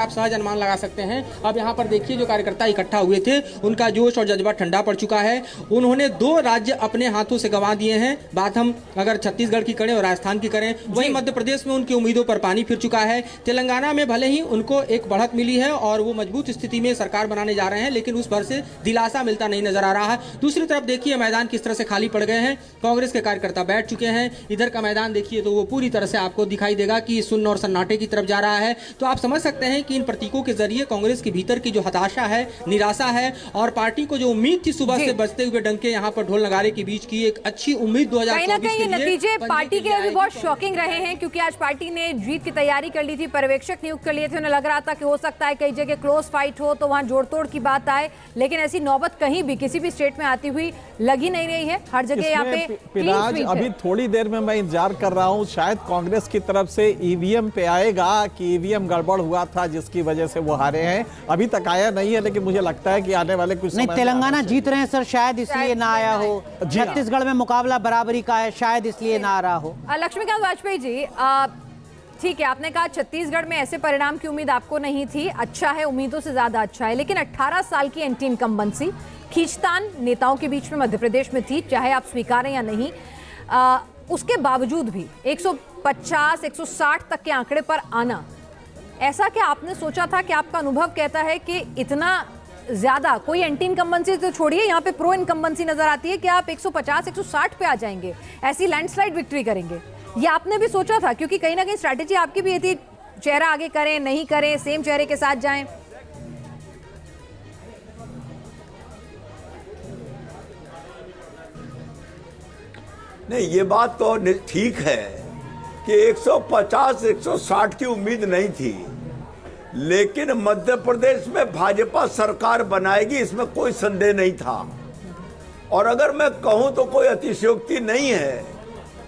आप सहज अनुमान लगा सकते हैं। अब यहाँ पर देखिए जो कार्यकर्ता इकट्ठा हुए थे उनका जोश और जज्बा ठंडा पड़ चुका है। उन्होंने 2 राज्य अपने हाथों से गंवा दिए हैं। बात हम अगर छत्तीसगढ़ की करें और राजस्थान की करें, वहीं मध्य प्रदेश में उनकी उम्मीदों पर पानी फिर चुका है। तेलंगाना में भले ही उनको एक बढ़त मिली है और वो मजबूत स्थिति में सरकार बनाने जा रहे हैं, लेकिन उस भर से दिलासा मिलता नहीं नजर आ रहा है। दूसरी तरफ देखिए मैदान किस तरह से खाली पड़ गए हैं। कांग्रेस के कार्यकर्ता बैठ चुके हैं। इधर का मैदान देखिए तो वो पूरी तरह से आपको दिखाई देगा कि शून्य और सन्नाटे की तरफ जा रहा है। तो आप समझ सकते हैं कि इन प्रतीकों के जरिए कांग्रेस के भीतर की जो हताशा है, निराशा है और पार्टी को जो उम्मीद थी सुबह से बजते हुए डंके यहाँ पर ढोल नगारे के बीच की एक अच्छी उम्मीद 2024 के लिए नतीजे पार्टी के अभी बहुत शॉकिंग रहे हैं, क्योंकि आज पार्टी ने जीत की तैयारी कर ली थी, पर्यवेक्षक नियुक्त कर लिए थे। उन्हें लग रहा था कि हो सकता है कई जगह क्लोज फाइट हो तो वहां जोड़तोड़ की बात आए, लेकिन ऐसी नौबत कहीं भी किसी भी स्टेट में आती हुई लगी नहीं रही है। हर जगह यहाँ पे पिराज अभी थोड़ी देर में मैं इंतजार कर रहा हूँ, शायद कांग्रेस की तरफ से ईवीएम पे आएगा कि ईवीएम गड़बड़ हुआ था जिसकी वजह से वो हारे हैं। अभी तक आया नहीं है, लेकिन मुझे लगता है कि आने वाले कुछ नहीं, तेलंगाना जीत रहे हैं सर, शायद इसलिए ना आया हो। छत्तीसगढ़ में मुकाबला बराबरी का है, शायद इसलिए ना आ रहा हो। लक्ष्मीकांत वाजपेयी जी, ठीक है, आपने कहा छत्तीसगढ़ में ऐसे परिणाम की उम्मीद आपको नहीं थी। अच्छा है, उम्मीदों से ज्यादा अच्छा है, लेकिन 18 साल की एंटी इनकम्बेंसी खींचतान नेताओं के बीच में मध्य प्रदेश में थी, चाहे आप स्वीकारें या नहीं। उसके बावजूद भी 150 160 तक के आंकड़े पर आना, ऐसा क्या आपने सोचा था? कि आपका अनुभव कहता है कि इतना ज्यादा कोई एंटी इनकम्बेंसी तो छोड़िए, यहाँ पे प्रो इनकम्बेंसी नजर आती है कि आप 150 160 पे आ जाएंगे, ऐसी लैंडस्लाइड विक्ट्री करेंगे। ये आपने भी सोचा था? क्योंकि कहीं ना कहीं स्ट्रैटेजी आपकी भी ये थी, चेहरा आगे करें नहीं करें, सेम चेहरे के साथ जाएं। नहीं, ये बात तो ठीक है कि 150 160 की उम्मीद नहीं थी, लेकिन मध्य प्रदेश में भाजपा सरकार बनाएगी इसमें कोई संदेह नहीं था। और अगर मैं कहूं तो कोई अतिशयोक्ति नहीं है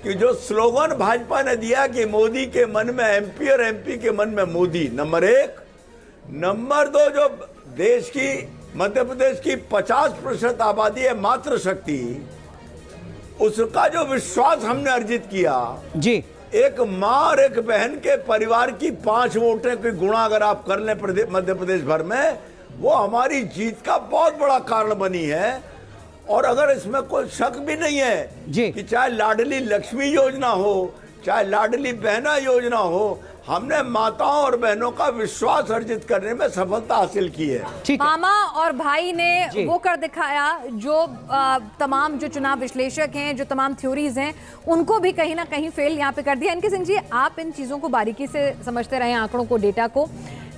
कि जो स्लोगन भाजपा ने दिया कि मोदी के मन में एमपी और एमपी के मन में मोदी, नंबर 1, नंबर 2, जो देश की मध्य प्रदेश की 50% आबादी है मातृशक्ति, उसका जो विश्वास हमने अर्जित किया जी, एक माँ और एक बहन के परिवार की 5 वोटें की गुणा अगर आप कर लें मध्य प्रदेश भर में, वो हमारी जीत का बहुत बड़ा कारण बनी है। और अगर इसमें कोई शक भी नहीं है जी कि चाहे लाडली लक्ष्मी योजना हो, चाहे लाडली बहना योजना हो, हमने माताओं और बहनों का विश्वास अर्जित करने में सफलता हासिल की है। मामा और भाई ने वो कर दिखाया जो तमाम जो चुनाव विश्लेषक हैं, जो तमाम थ्योरीज हैं, उनको भी कहीं ना कहीं फेल यहाँ पे कर दिया। इनके सिंह जी, आप इन चीजों को बारीकी से समझते रहे, आंकड़ों को, डेटा को।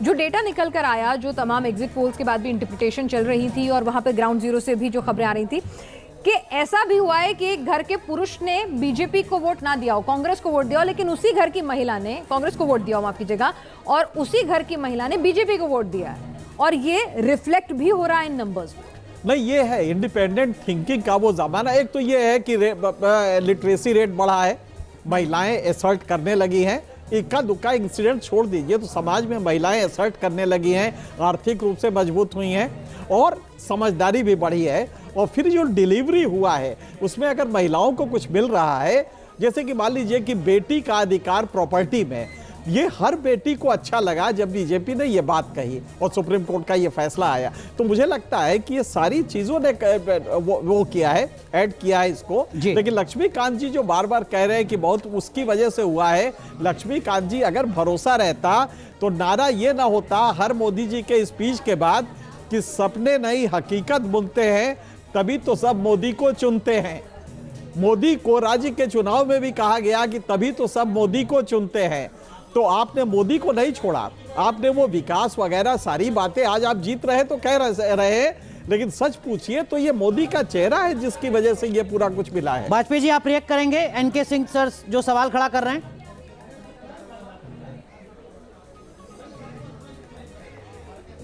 जो डेटा निकल कर आया, जो तमाम एग्जिट पोल्स के बाद भी इंटरप्रिटेशन चल रही थी और वहां पे ग्राउंड जीरो से भी जो खबरें आ रही थी कि ऐसा भी हुआ है कि एक घर के पुरुष ने बीजेपी को वोट ना दिया हो, कांग्रेस को वोट दिया हो, लेकिन उसी घर की महिला ने कांग्रेस को वोट दिया हो, माफ कीजिएगा, और उसी घर की महिला ने बीजेपी को वोट दिया है। और ये रिफ्लेक्ट भी हो रहा है इन नंबर्स में। नहीं, ये है इंडिपेंडेंट थिंकिंग का वो जमाना। एक तो ये है कि लिटरेसी रेट बढ़ा है, महिलाएं एसर्ट करने लगी हैं। इक्का दुक्का इंसिडेंट छोड़ दीजिए तो समाज में महिलाएं एसर्ट करने लगी हैं, आर्थिक रूप से मजबूत हुई हैं और समझदारी भी बढ़ी है। और फिर जो डिलीवरी हुआ है उसमें अगर महिलाओं को कुछ मिल रहा है, जैसे कि मान लीजिए कि बेटी का अधिकार प्रॉपर्टी में, ये हर बेटी को अच्छा लगा जब बीजेपी ने ये बात कही और सुप्रीम कोर्ट का ये फैसला आया। तो मुझे लगता है कि ये सारी चीजों ने वो किया है, ऐड किया है इसको। लेकिन लक्ष्मीकांत जी जो बार बार कह रहे हैं कि बहुत उसकी वजह से हुआ है, लक्ष्मीकांत जी अगर भरोसा रहता तो नारा ये ना होता हर मोदी जी के स्पीच के बाद कि सपने नहीं हकीकत बुनते हैं, तभी तो सब मोदी को चुनते हैं। मोदी को राज्य के चुनाव में भी कहा गया कि तभी तो सब मोदी को चुनते हैं। तो आपने मोदी को नहीं छोड़ा, आपने वो विकास वगैरह सारी बातें, आज आप जीत रहे तो कह रहे, लेकिन सच पूछिए तो ये मोदी का चेहरा है जिसकी वजह से ये पूरा कुछ मिला है। वाजपेयी जी, आप रिएक्ट करेंगे एनके सिंह सर जो सवाल खड़ा कर रहे हैं?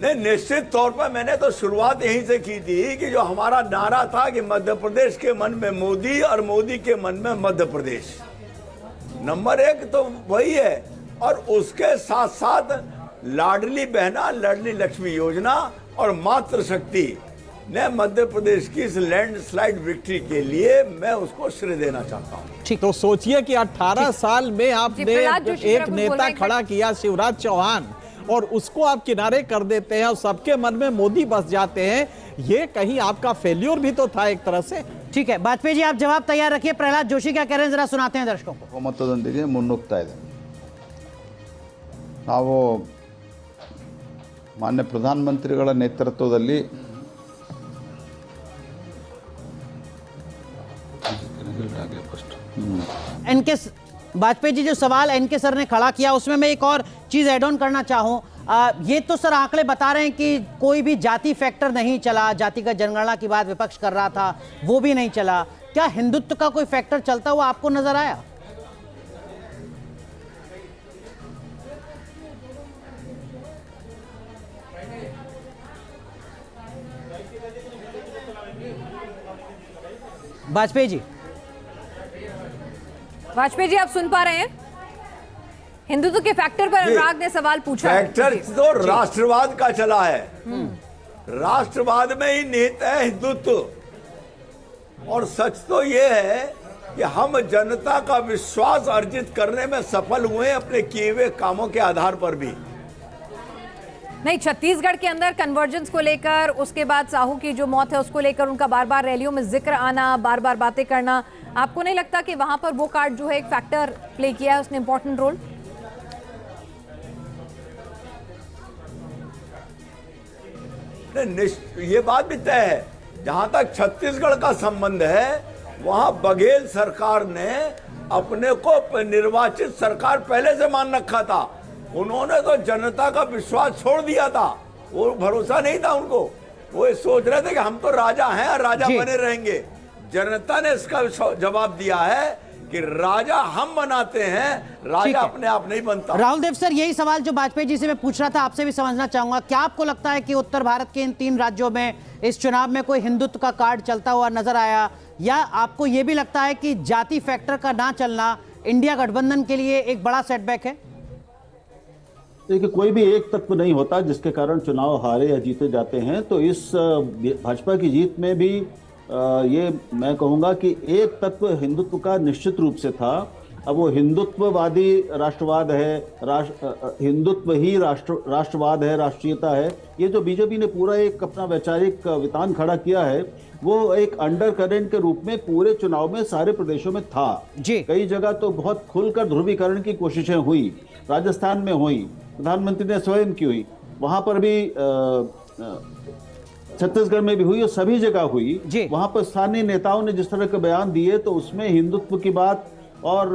नहीं, निश्चित तौर पर मैंने तो शुरुआत यहीं से की थी कि जो हमारा नारा था कि मध्य प्रदेश के मन में मोदी और मोदी के मन में मध्य प्रदेश, नंबर 1 तो वही है। और उसके साथ साथ लाडली बहना, लाडली लक्ष्मी योजना और मातृशक्ति ने मध्य प्रदेश की इस लैंडस्लाइड विक्ट्री के लिए मैं उसको श्रेय देना चाहता हूँ। ठीक, तो सोचिए कि 18 साल में आपने एक नेता खड़ा किया, शिवराज चौहान, और उसको आप किनारे कर देते हैं और सबके मन में मोदी बस जाते हैं, ये कहीं आपका फेल्योर भी तो था एक तरह से। ठीक है, वाजपेयी जी आप जवाब तैयार रखिए। प्रहलाद जोशी क्या कह रहे हैं जरा सुनाते हैं दर्शकों को। ಬಹುಮತದೊಂದಿಗೆ ಮುನ್ನುಗ್ತಾ ಇದೆ। ನಾವು ಮಾನ್ಯ ಪ್ರಧಾನಮಂತ್ರಿಗಳ ನೇತೃತ್ವದಲ್ಲಿ एनके वाजपेयी जी जो सवाल एनके सर ने खड़ा किया उसमें मैं एक और चीज ऐड ऑन करना चाहूं। ये तो सर आंकड़े बता रहे हैं कि कोई भी जाति फैक्टर नहीं चला, जातिगत जनगणना की बात विपक्ष कर रहा था वो भी नहीं चला। क्या हिंदुत्व का कोई फैक्टर चलता हुआ आपको नजर आया? वाजपेयी जी आप सुन पा रहे हैं? हिंदुत्व के फैक्टर पर अनुराग ने सवाल पूछा है। फैक्टर तो राष्ट्रवाद का चला है, राष्ट्रवाद में ही निहित है हिंदुत्व। और सच तो यह है कि हम जनता का विश्वास अर्जित करने में सफल हुए अपने किए हुए कामों के आधार पर भी। नहीं, छत्तीसगढ़ के अंदर कन्वर्जेंस को लेकर, उसके बाद साहू की जो मौत है उसको लेकर उनका बार बार रैलियों में जिक्र आना, बार बार बातें करना, आपको नहीं लगता कि वहां पर वो कार्ड जो है एक फैक्टर प्ले किया है, उसने इंपॉर्टेंट रोल? ये बात भी तय है, जहां तक छत्तीसगढ़ का संबंध है वहां बघेल सरकार ने अपने को निर्वाचित सरकार पहले से मान रखा था। उन्होंने तो जनता का विश्वास छोड़ दिया था, वो भरोसा नहीं था उनको। वो ये सोच रहे थे कि हम तो राजा हैं और राजा बने रहेंगे। जनता ने इसका जवाब दिया है कि राजा हम बनाते हैं, राजा अपने आप नहीं बनता। राहुल देव सर, यही सवाल जो वाजपेयी जी से मैं पूछ रहा था आपसे भी समझना चाहूंगा। क्या आपको लगता है कि उत्तर भारत के इन 3 राज्यों में इस चुनाव में कोई हिंदुत्व का कार्ड चलता हुआ नजर आया, या आपको यह भी लगता है कि जाति फैक्टर का ना चलना इंडिया गठबंधन के लिए एक बड़ा सेटबैक है? देखिए, कोई भी एक तत्व नहीं होता जिसके कारण चुनाव हारे या जीते जाते हैं। तो इस भाजपा की जीत में भी ये मैं कहूँगा कि एक तत्व हिंदुत्व का निश्चित रूप से था। अब वो हिंदुत्ववादी राष्ट्रवाद है, हिंदुत्व ही राष्ट्रवाद है, राष्ट्रीयता है। ये जो बीजेपी ने पूरा एक अपना वैचारिक वितान खड़ा किया है, वो एक अंडर करेंट के रूप में पूरे चुनाव में सारे प्रदेशों में था जी। कई जगह तो बहुत खुलकर ध्रुवीकरण की कोशिशें हुई, राजस्थान में हुई, प्रधानमंत्री ने स्वयं की हुई, वहां पर भी छत्तीसगढ़ में भी हुई और सभी जगह हुई। वहां पर स्थानीय नेताओं ने जिस तरह के बयान दिए तो उसमें हिंदुत्व की बात और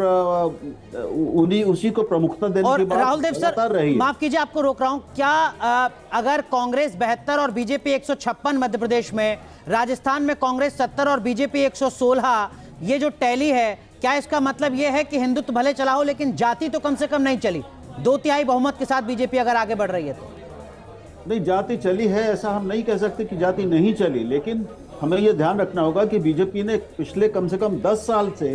उन्हीं उसी को प्रमुखता देने की बात राहुल देव सर, रही। माफ कीजिए आपको रोक रहा हूं। क्या अगर कांग्रेस 72 और बीजेपी 156 मध्य प्रदेश में, राजस्थान में कांग्रेस 70 और बीजेपी 116, ये जो टैली है, क्या इसका मतलब ये है कि हिंदुत्व भले चला हो लेकिन जाति तो कम से कम नहीं चली? 2/3 बहुमत के साथ बीजेपी अगर आगे बढ़ रही है तो? नहीं, जाति चली है ऐसा हम नहीं कह सकते कि जाति नहीं चली, लेकिन हमें यह ध्यान रखना होगा कि बीजेपी ने पिछले कम से कम 10 साल से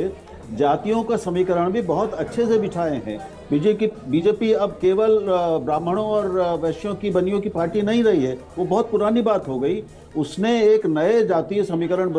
जातियों का समीकरण भी बहुत अच्छे से बिछाए हैं। बीजेपी अब केवल ब्राह्मणों और वैश्यों की बनियों की पार्टी नहीं रही है, वो बहुत पुरानी बात हो गई। उसने एक नए जातीय समीकरण